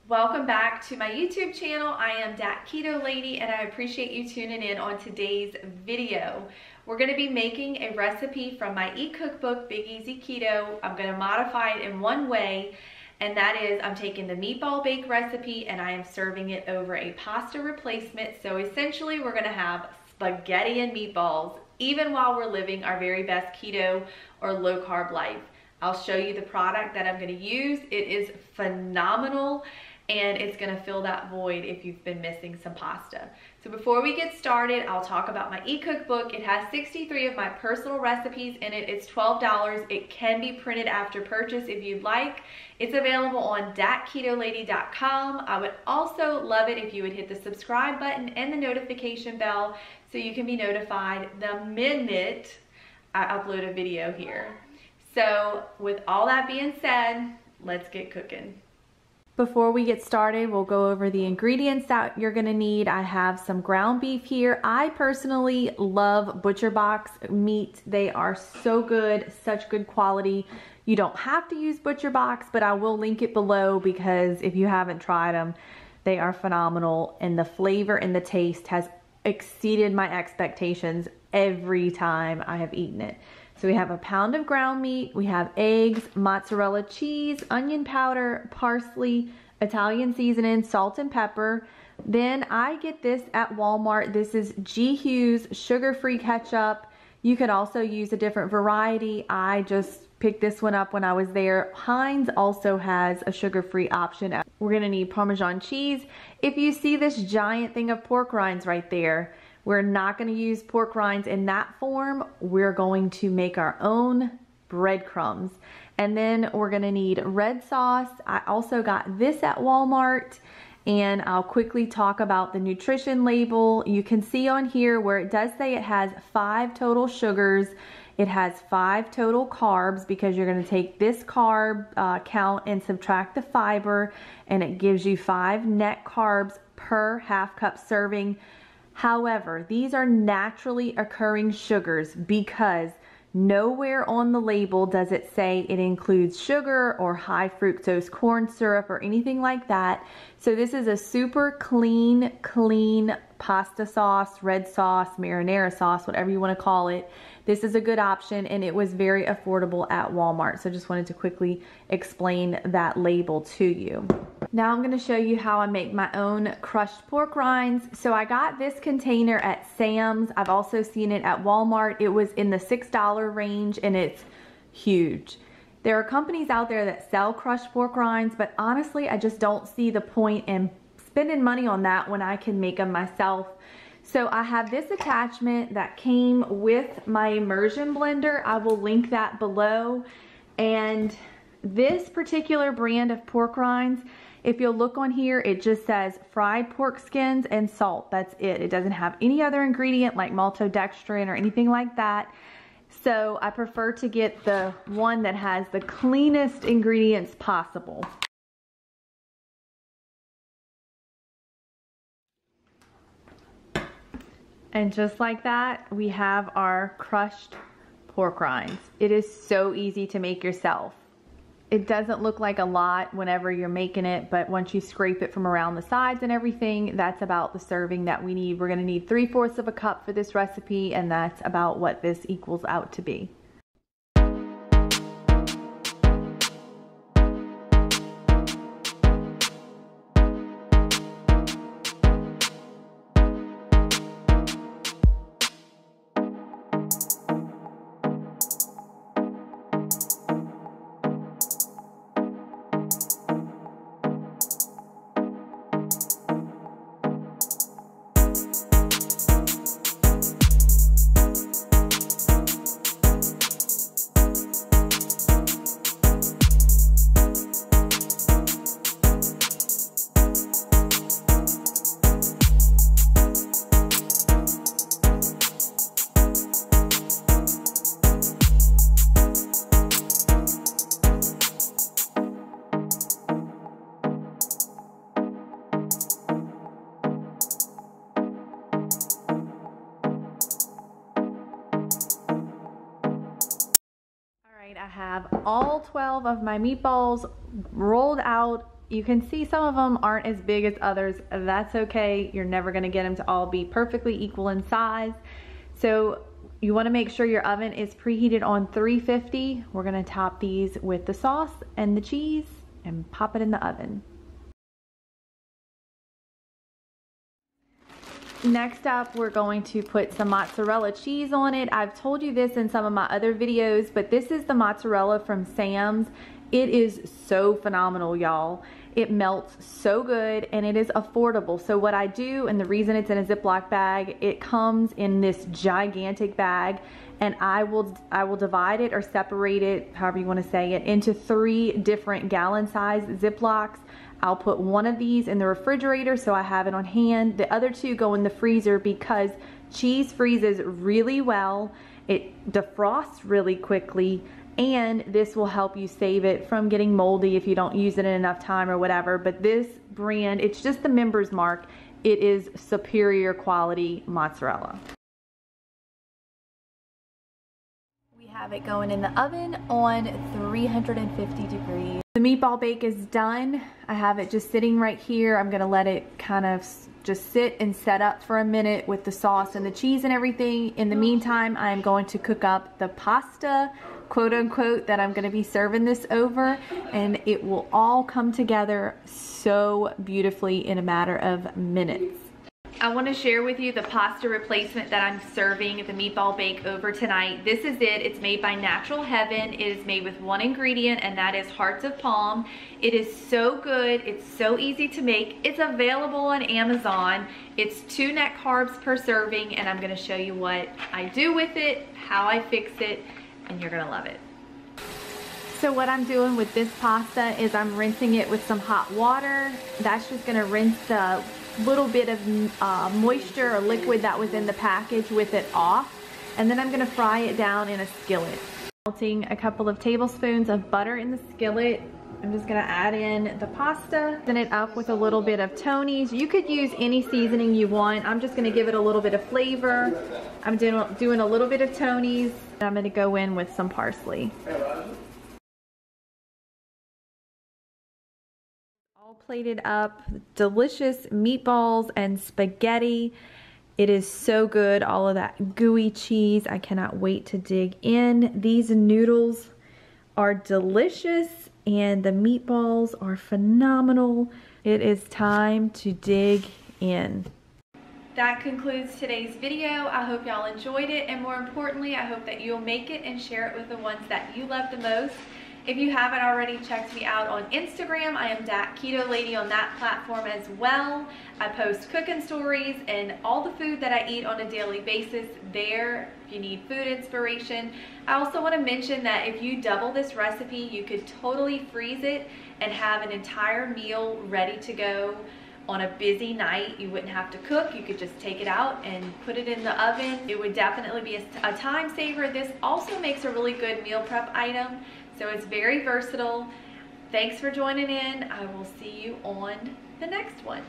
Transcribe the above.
Welcome back to my YouTube channel. I am Dat Keto Lady and I appreciate you tuning in on today's video. We're going to be making a recipe from my e-cookbook, Big Easy Keto. I'm going to modify it in one way, and that is I'm taking the Meatball Bake recipe and I am serving it over a pasta replacement. So essentially we're going to have spaghetti and meatballs even while we're living our very best keto or low carb life. I'll show you the product that I'm going to use. It is phenomenal and it's going to fill that void if you've been missing some pasta. So before we get started, I'll talk about my e-cookbook. It has 63 of my personal recipes in it. It's $12. It can be printed after purchase if you'd like. It's available on datketolady.com. I would also love it if you would hit the subscribe button and the notification bell so you can be notified the minute I upload a video here. So with all that being said, let's get cooking. Before we get started, we'll go over the ingredients that you're gonna need. I have some ground beef here. I personally love Butcher Box meat. They are so good, such good quality. You don't have to use Butcher Box, but I will link it below because if you haven't tried them, they are phenomenal and the flavor and the taste has exceeded my expectations every time I have eaten it. So we have a pound of ground meat, we have eggs, mozzarella cheese, onion powder, parsley, Italian seasoning, salt and pepper. Then I get this at Walmart. This is G. Hughes sugar-free ketchup. You could also use a different variety. I just picked this one up when I was there. Heinz also has a sugar-free option. We're gonna need Parmesan cheese. If you see this giant thing of pork rinds right there, we're not going to use pork rinds in that form. We're going to make our own breadcrumbs. And then we're going to need red sauce. I also got this at Walmart, and I'll quickly talk about the nutrition label. You can see on here where it does say it has 5 total sugars. It has 5 total carbs because you're going to take this carb count and subtract the fiber, and it gives you 5 net carbs per half cup serving. However, these are naturally occurring sugars because nowhere on the label does it say it includes sugar or high fructose corn syrup or anything like that. So this is a super clean pasta sauce, red sauce, marinara sauce, whatever you want to call it. This is a good option and it was very affordable at Walmart. So just wanted to quickly explain that label to you. Now I'm going to show you how I make my own crushed pork rinds. So I got this container at Sam's. I've also seen it at Walmart. It was in the $6 range and it's huge. There are companies out there that sell crushed pork rinds, but honestly, I just don't see the point in spending money on that when I can make them myself. So I have this attachment that came with my Immersion Blender. I will link that below. And this particular brand of pork rinds, if you'll look on here, it just says fried pork skins and salt. That's it. It doesn't have any other ingredient like maltodextrin or anything like that. So I prefer to get the one that has the cleanest ingredients possible. And just like that, we have our crushed pork rinds. It is so easy to make yourself. It doesn't look like a lot whenever you're making it, but once you scrape it from around the sides and everything, that's about the serving that we need. We're gonna need 3/4 of a cup for this recipe, and that's about what this equals out to be. I have all 12 of my meatballs rolled out You can see some of them aren't as big as others. That's okay. You're never gonna get them to all be perfectly equal in size. So you wanna make sure your oven is preheated on 350. We're gonna top these with the sauce and the cheese and pop it in the oven. Next up, we're going to put some mozzarella cheese on it. I've told you this in some of my other videos, but this is the mozzarella from Sam's. It is so phenomenal, y'all. It melts so good and it is affordable. So what I do, and the reason it's in a Ziploc bag, it comes in this gigantic bag, and I will divide it or separate it, however you want to say it, into 3 different gallon size Ziplocs. I'll put one of these in the refrigerator so I have it on hand. The other 2 go in the freezer because cheese freezes really well. It defrosts really quickly, and this will help you save it from getting moldy if you don't use it in enough time or whatever. But this brand, it's just the Member's Mark. It is superior quality mozzarella. We have it going in the oven on 350 degrees. The meatball bake is done. I have it just sitting right here. I'm gonna let it kind of just sit and set up for a minute with the sauce and the cheese and everything. In the meantime, I'm going to cook up the pasta, quote unquote, that I'm gonna be serving this over, and it will all come together so beautifully in a matter of minutes. I want to share with you the pasta replacement that I'm serving the meatball bake over tonight. This is it. It's made by Natural Heaven. It is made with 1 ingredient, and that is hearts of palm. It is so good. It's so easy to make. It's available on Amazon. It's 2 net carbs per serving, and I'm going to show you what I do with it, how I fix it, and you're going to love it. So what I'm doing with this pasta is I'm rinsing it with some hot water. That's just going to rinse the little bit of moisture or liquid that was in the package with it off, and then I'm going to fry it down in a skillet. Melting a couple of tablespoons of butter in the skillet. I'm just going to add in the pasta, then it up with a little bit of Tony's. You could use any seasoning you want. I'm just going to give it a little bit of flavor. I'm doing a little bit of Tony's. I'm going to go in with some parsley. Plated up, delicious meatballs and spaghetti. It is so good, all of that gooey cheese. I cannot wait to dig in. These noodles are delicious and the meatballs are phenomenal. It is time to dig in. That concludes today's video. I hope y'all enjoyed it, and more importantly, I hope that you'll make it and share it with the ones that you love the most. If you haven't already checked me out on Instagram, I am that Keto Lady on that platform as well. I post cooking stories and all the food that I eat on a daily basis there if you need food inspiration. I also want to mention that if you double this recipe, you could totally freeze it and have an entire meal ready to go on a busy night. You wouldn't have to cook. You could just take it out and put it in the oven. It would definitely be a time saver. This also makes a really good meal prep item. So it's very versatile. Thanks for joining in. I will see you on the next one.